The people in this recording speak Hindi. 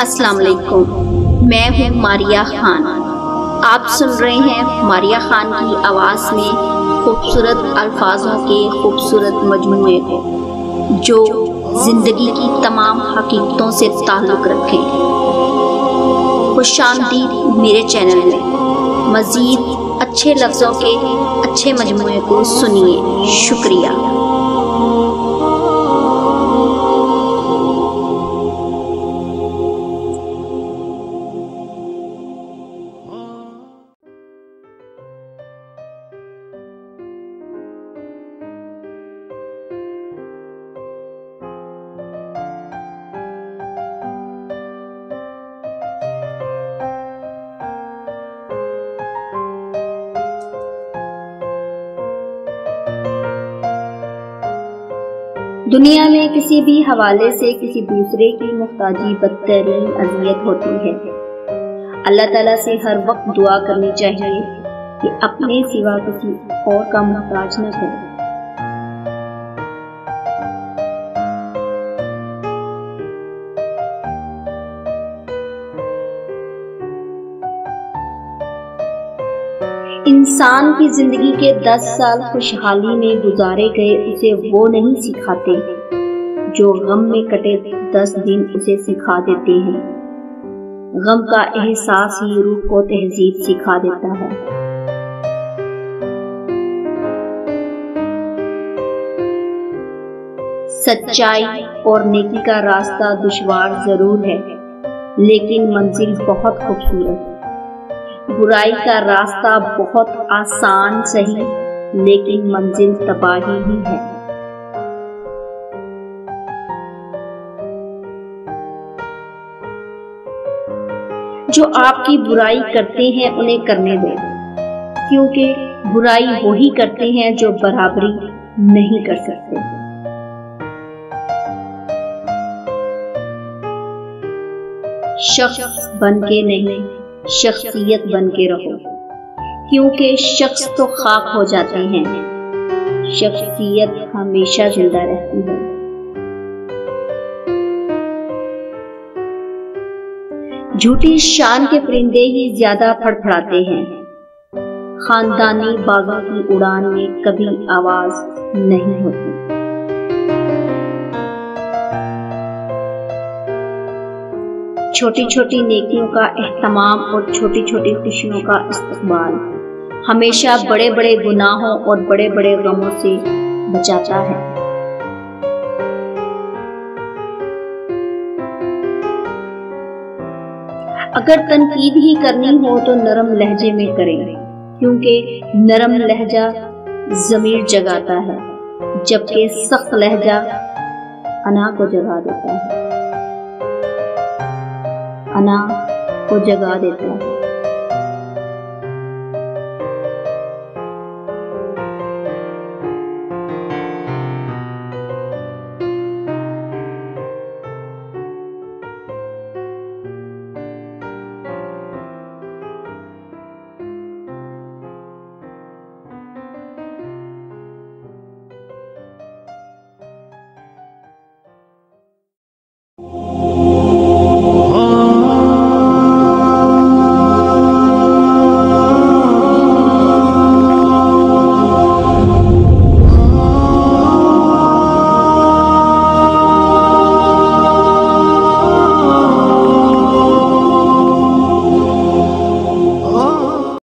अस्सलाम वालेकुम। मैं हूँ मारिया खान। आप सुन रहे हैं मारिया खान की आवाज़ में खूबसूरत अल्फाजों के खूबसूरत मजमूए को, जो जिंदगी की तमाम हकीकतों से ताल्लुक़ रखें। खुशामदीद मेरे चैनल में। मज़ीद अच्छे लफ्ज़ों के अच्छे मजमूए को सुनिए। शुक्रिया। दुनिया में किसी भी हवाले से किसी दूसरे की मुहताजी बदतरीन अजियत होती है। अल्लाह ताला से हर वक्त दुआ करनी चाहिए कि अपने सिवा किसी और का मुहताज न करे। इंसान की जिंदगी के 10 साल खुशहाली में गुजारे गए उसे वो नहीं सिखाते जो गम में कटे 10 दिन उसे सिखा देते हैं। गम का एहसास ही रूह को तहजीब सिखा देता है। सच्चाई और नेकी का रास्ता दुश्वार जरूर है, लेकिन मंजिल बहुत खूबसूरत। बुराई का रास्ता बहुत आसान सही, लेकिन मंजिल तबाही ही है। जो आपकी बुराई करते हैं उन्हें करने दो, क्योंकि बुराई वही करते हैं जो बराबरी नहीं कर सकते। शख्स बन के नहीं, शख्सियत बन के रहो, क्योंकि शख्स तो खाक हो जाते हैं, शख्सियत हमेशा जिंदा रहती है। झूठी शान के परिंदे ही ज्यादा फड़फड़ाते हैं। खानदानी बागों की उड़ान में कभी आवाज नहीं होती। छोटी छोटी नेकियों का एहतमाम और छोटी छोटी खुशियों का इस्तकबाल हमेशा बड़े बड़े गुनाहों और बड़े बड़े गमों से बचाता है। अगर तनकीद ही करनी हो तो नरम लहजे में करें, क्योंकि नरम लहजा ज़मीर जगाता है, जबकि सख्त लहजा अना को जगा देता है। अना को जगा देता है।